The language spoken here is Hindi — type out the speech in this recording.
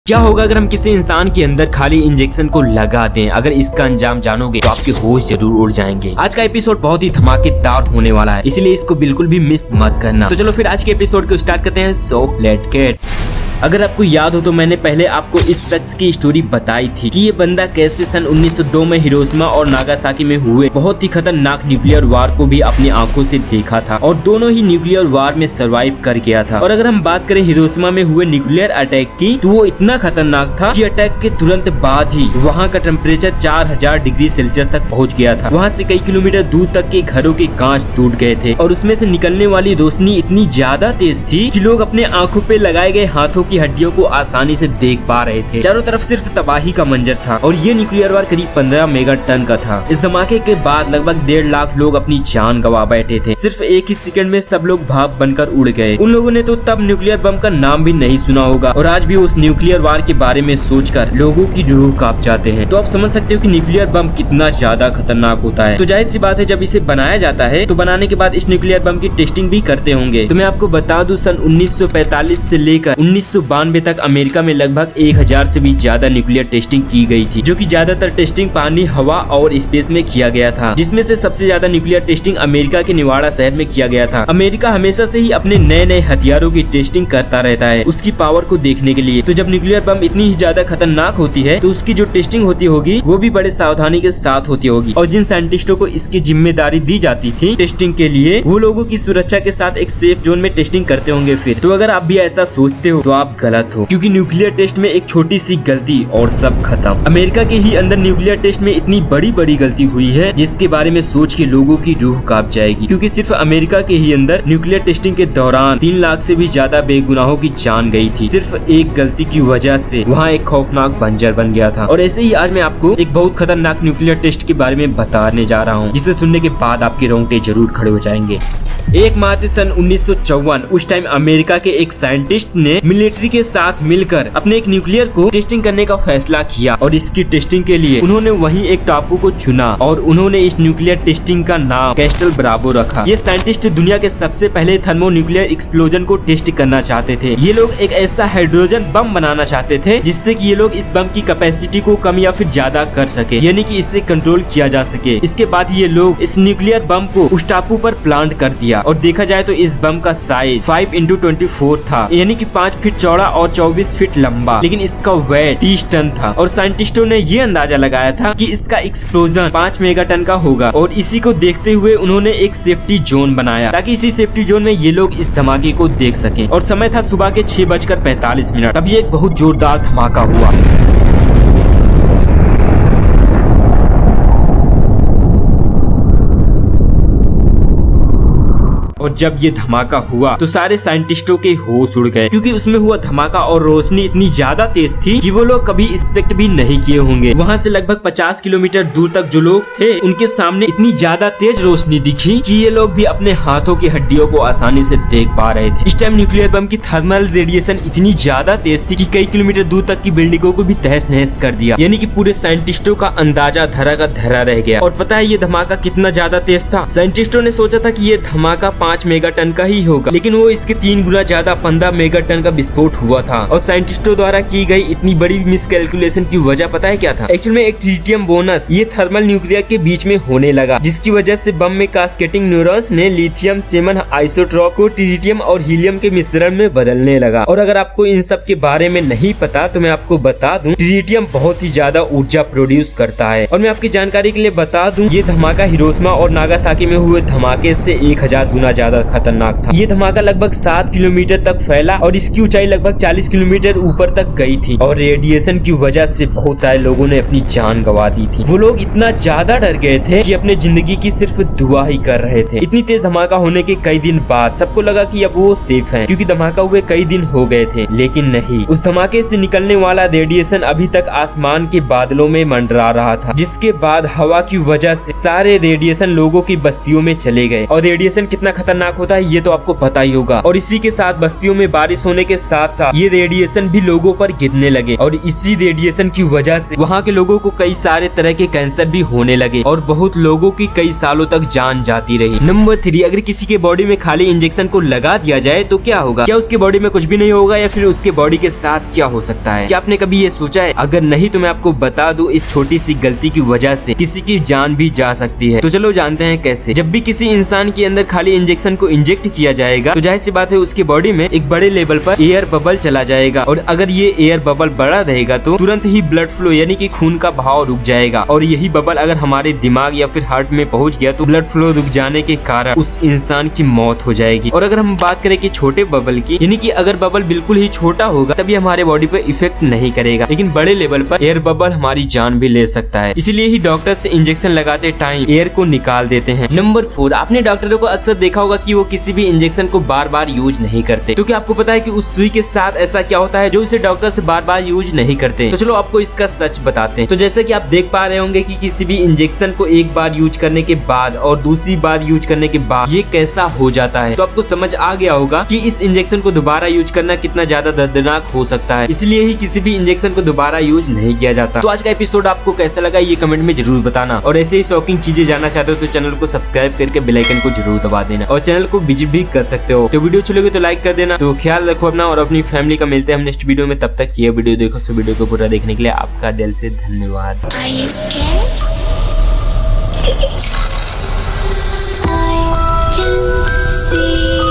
क्या होगा अगर हम किसी इंसान के अंदर खाली इंजेक्शन को लगा दें? अगर इसका अंजाम जानोगे तो आपके होश जरूर उड़ जाएंगे। आज का एपिसोड बहुत ही धमाकेदार होने वाला है, इसलिए इसको बिल्कुल भी मिस मत करना। तो चलो फिर आज के एपिसोड को स्टार्ट करते हैं। So let's get. अगर आपको याद हो तो मैंने पहले आपको इस शख्स की स्टोरी बताई थी कि ये बंदा कैसे सन 1902 में हिरोशिमा और नागासाकी में हुए बहुत ही खतरनाक न्यूक्लियर वार को भी अपनी आंखों से देखा था और दोनों ही न्यूक्लियर वार में सरवाइव कर गया था। और अगर हम बात करें हिरोशिमा में हुए न्यूक्लियर अटैक की, तो वो इतना खतरनाक था कि अटैक के तुरंत बाद ही वहाँ का टेम्परेचर 4000 डिग्री सेल्सियस तक पहुँच गया था। वहाँ से कई किलोमीटर दूर तक के घरों के कांच टूट गए थे और उसमें से निकलने वाली रोशनी इतनी ज्यादा तेज थी कि लोग अपने आंखों पे लगाए गए हाथों की हड्डियों को आसानी से देख पा रहे थे। चारों तरफ सिर्फ तबाही का मंजर था और ये न्यूक्लियर वार करीब 15 मेगा टन का था। इस धमाके के बाद लगभग 1.5 लाख लोग अपनी जान गंवा बैठे थे। सिर्फ एक ही सेकंड में सब लोग भाप बनकर उड़ गए। उन लोगों ने तो तब न्यूक्लियर बम का नाम भी नहीं सुना होगा और आज भी उस न्यूक्लियर वार के बारे में सोचकर लोगों की रूह कांप जाते हैं। तो आप समझ सकते हो कि न्यूक्लियर बम कितना ज्यादा खतरनाक होता है। तो जाहिर सी बात है, जब इसे बनाया जाता है तो बनाने के बाद इस न्यूक्लियर बम की टेस्टिंग भी करते होंगे। तो मैं आपको बता दूं, सन 1945 से लेकर 1992 तक अमेरिका में लगभग 1000 से भी ज्यादा न्यूक्लियर टेस्टिंग की गई थी, जो कि ज्यादातर टेस्टिंग पानी, हवा और स्पेस में किया गया था, जिसमें से सबसे ज्यादा न्यूक्लियर टेस्टिंग अमेरिका के निवाड़ा शहर में किया गया था। अमेरिका हमेशा से ही अपने नए नए हथियारों की टेस्टिंग करता रहता है उसकी पावर को देखने के लिए। तो जब न्यूक्लियर बम इतनी ही ज्यादा खतरनाक होती है तो उसकी जो टेस्टिंग होती होगी वो भी बड़े सावधानी के साथ होती होगी। और जिन साइंटिस्टों को इसकी जिम्मेदारी दी जाती थी टेस्टिंग के लिए, वो लोगों की सुरक्षा के साथ एक सेफ जोन में टेस्टिंग करते होंगे। फिर तो अगर आप भी ऐसा सोचते हो तो आप गलत हो, क्योंकि न्यूक्लियर टेस्ट में एक छोटी सी गलती और सब खत्म। अमेरिका के ही अंदर न्यूक्लियर टेस्ट में इतनी बड़ी बड़ी गलती हुई है जिसके बारे में सोच के लोगों की रूह कांप जाएगी, क्योंकि सिर्फ अमेरिका के ही अंदर न्यूक्लियर टेस्टिंग के दौरान 3 लाख से भी ज्यादा बेगुनाहों की जान गई थी। सिर्फ एक गलती की वजह से वहाँ एक खौफनाक बंजर बन गया था। और ऐसे ही आज मैं आपको एक बहुत खतरनाक न्यूक्लियर टेस्ट के बारे में बताने जा रहा हूँ, जिसे सुनने के बाद आपके रोंगटे जरूर खड़े हो जाएंगे। 1 मार्च सन 1954 उस टाइम अमेरिका के एक साइंटिस्ट ने मिलिट्री के साथ मिलकर अपने एक न्यूक्लियर को टेस्टिंग करने का फैसला किया और इसकी टेस्टिंग के लिए उन्होंने वहीं एक टापू को चुना और उन्होंने इस न्यूक्लियर टेस्टिंग का नाम कैस्टल ब्रावो रखा। ये साइंटिस्ट दुनिया के सबसे पहले थर्मो न्यूक्लियर एक्सप्लोजन को टेस्ट करना चाहते थे। ये लोग एक ऐसा हाइड्रोजन बम बनाना चाहते थे जिससे कि ये लोग इस बम की कैपेसिटी को कम या फिर ज्यादा कर सके, यानी कि इससे कंट्रोल किया जा सके। इसके बाद ये लोग इस न्यूक्लियर बम को उस टापू पर प्लांट कर दिया और देखा जाए तो इस बम का साइज 5x24 था, यानी कि 5 फीट चौड़ा और 24 फीट लंबा, लेकिन इसका वेट 30 टन था। और साइंटिस्टों ने ये अंदाजा लगाया था कि इसका एक्सप्लोजन 5 मेगा टन का होगा और इसी को देखते हुए उन्होंने एक सेफ्टी जोन बनाया ताकि इसी सेफ्टी जोन में ये लोग इस धमाके को देख सकें। और समय था सुबह के 6:45। तब ये एक बहुत जोरदार धमाका हुआ। और जब ये धमाका हुआ तो सारे साइंटिस्टों के होश उड़ गए, क्योंकि उसमें हुआ धमाका और रोशनी इतनी ज्यादा तेज थी कि वो लोग कभी एक्सपेक्ट भी नहीं किए होंगे। वहाँ से लगभग 50 किलोमीटर दूर तक जो लोग थे उनके सामने इतनी ज्यादा तेज रोशनी दिखी कि ये लोग भी अपने हाथों की हड्डियों को आसानी से देख पा रहे थे। इस टाइम न्यूक्लियर बम की थर्मल रेडिएशन इतनी ज्यादा तेज थी कि कई किलोमीटर दूर तक की बिल्डिंगों को भी तहस नहस कर दिया, यानी कि पूरे साइंटिस्टों का अंदाजा धरा का धरा रह गया। और पता है ये धमाका कितना ज्यादा तेज था? साइंटिस्टों ने सोचा था कि ये धमाका 5 मेगा टन का ही होगा, लेकिन वो इसके 3 गुना ज्यादा 15 मेगा टन का विस्फोट हुआ था। और साइंटिस्टों द्वारा की गई इतनी बड़ी मिसकैलकुलेशन की वजह पता है क्या था? एक्चुअल में एक ट्रिटियम बोनस ये थर्मल न्यूक्लियर के बीच में होने लगा, जिसकी वजह से बम में कास्केटिंग न्यूरॉन्स ने लिथियम सेमन आइसोटोप को ट्रिटियम और हीलियम के मिश्रण में बदलने लगा। और अगर आपको इन सब के बारे में नहीं पता तो मैं आपको बता दूं, ट्रिटियम बहुत ही ज्यादा ऊर्जा प्रोड्यूस करता है। और मैं आपकी जानकारी के लिए बता दूं, ये धमाका हिरोशिमा और नागासाकी में हुए धमाके से 1000 गुना ज्यादा खतरनाक था। ये धमाका लगभग 7 किलोमीटर तक फैला और इसकी ऊंचाई लगभग 40 किलोमीटर ऊपर तक गई थी और रेडिएशन की वजह से बहुत सारे लोगों ने अपनी जान गंवा दी थी। वो लोग इतना ज्यादा डर गए थे कि अपने जिंदगी की सिर्फ दुआ ही कर रहे थे। इतनी तेज धमाका होने के कई दिन बाद सबको लगा कि अब वो सेफ हैं, क्योंकि धमाका हुए कई दिन हो गए थे, लेकिन नहीं। उस धमाके से निकलने वाला रेडिएशन अभी तक आसमान के बादलों में मंडरा रहा था, जिसके बाद हवा की वजह से सारे रेडिएशन लोगों की बस्तियों में चले गए। और रेडिएशन कितना खतरनाक होता है ये तो आपको पता ही होगा। और इसी के साथ बस्तियों में बारिश होने के साथ साथ ये रेडिएशन भी लोगों पर गिरने लगे और इसी रेडिएशन की वजह से वहाँ के लोगों को कई सारे तरह के कैंसर भी होने लगे और बहुत लोगों की कई सालों तक जान जाती रही। नंबर 3, अगर किसी के बॉडी में खाली इंजेक्शन को लगा दिया जाए तो क्या होगा? क्या उसके बॉडी में कुछ भी नहीं होगा या फिर उसके बॉडी के साथ क्या हो सकता है? क्या आपने कभी ये सोचा है? अगर नहीं तो मैं आपको बता दूं, इस छोटी सी गलती की वजह से किसी की जान भी जा सकती है। तो चलो जानते हैं कैसे। जब भी किसी इंसान के अंदर खाली इंजेक्शन को इंजेक्ट किया जाएगा तो जाहिर सी बात है उसके बॉडी में एक बड़े लेवल पर एयर बबल चला जाएगा और अगर ये एयर बबल बड़ा रहेगा तो तुरंत ही ब्लड फ्लो यानी कि खून का बहाव रुक जाएगा और यही बबल अगर हमारे दिमाग या फिर हार्ट में पहुंच गया तो ब्लड फ्लो रुक जाने के कारण उस इंसान की मौत हो जाएगी। और अगर हम बात करें कि छोटे बबल की, यानी कि अगर बबल बिल्कुल ही छोटा होगा तभी हमारे बॉडी पे इफेक्ट नहीं करेगा, लेकिन बड़े लेवल पर एयर बबल हमारी जान भी ले सकता है। इसलिए ही डॉक्टर्स इंजेक्शन लगाते टाइम एयर को निकाल देते हैं। नंबर 4, आपने डॉक्टरों को अक्सर देखा होगा कि वो किसी भी इंजेक्शन को बार बार यूज नहीं करते। तो क्या आपको पता है कि उस सुई के साथ ऐसा क्या होता है जो इसे डॉक्टर से बार बार यूज नहीं करते? तो चलो आपको इसका सच बताते हैं। तो जैसे कि आप देख पा रहे होंगे कि किसी भी इंजेक्शन को एक बार यूज करने के बाद और दूसरी बार यूज करने के बाद ये कैसा हो जाता है, तो आपको समझ आ गया होगा कि इस इंजेक्शन को दोबारा यूज करना कितना ज्यादा दर्दनाक हो सकता है। इसलिए ही किसी भी इंजेक्शन को दोबारा यूज नहीं किया जाता। तो आज का एपिसोड आपको कैसा लगा ये कमेंट में जरूर बताना और ऐसे ही शॉकिंग चीजें जानना चाहते हो तो चैनल को सब्सक्राइब करके बेल आइकन को जरूर दबा देना और चैनल को विजिट भी कर सकते हो। तो वीडियो अच्छी लगे तो लाइक कर देना। तो ख्याल रखो अपना और अपनी फैमिली का। मिलते हैं हम नेक्स्ट वीडियो में, तब तक ये वीडियो देखो। सो वीडियो को पूरा देखने के लिए आपका दिल से धन्यवाद। Are you scared? I can see